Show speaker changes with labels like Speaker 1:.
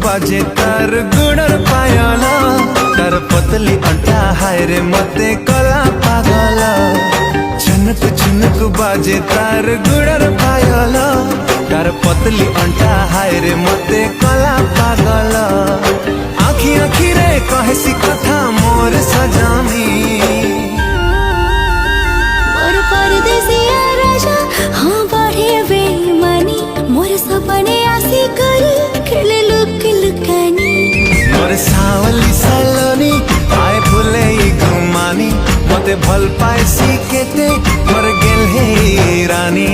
Speaker 1: बाजे तार गुड़र पायल तार पतली अंटा हाय रे मते कला पागल झुनुक झुनुक बाजे तार गुड़र पायल तार पतली अंटा हाय रे मते कला पागल आखी आखी रे कहे सी कथा मोर सजानी
Speaker 2: मोर परदेसिया राजा हाँ बढ़े बेईमानी मोर सपने आसी करी खेले लुक लुकानी
Speaker 1: मोर सावली सलोनी आए फुले घुमानी मते भल पाए सी केते मोर गेल हे रानी।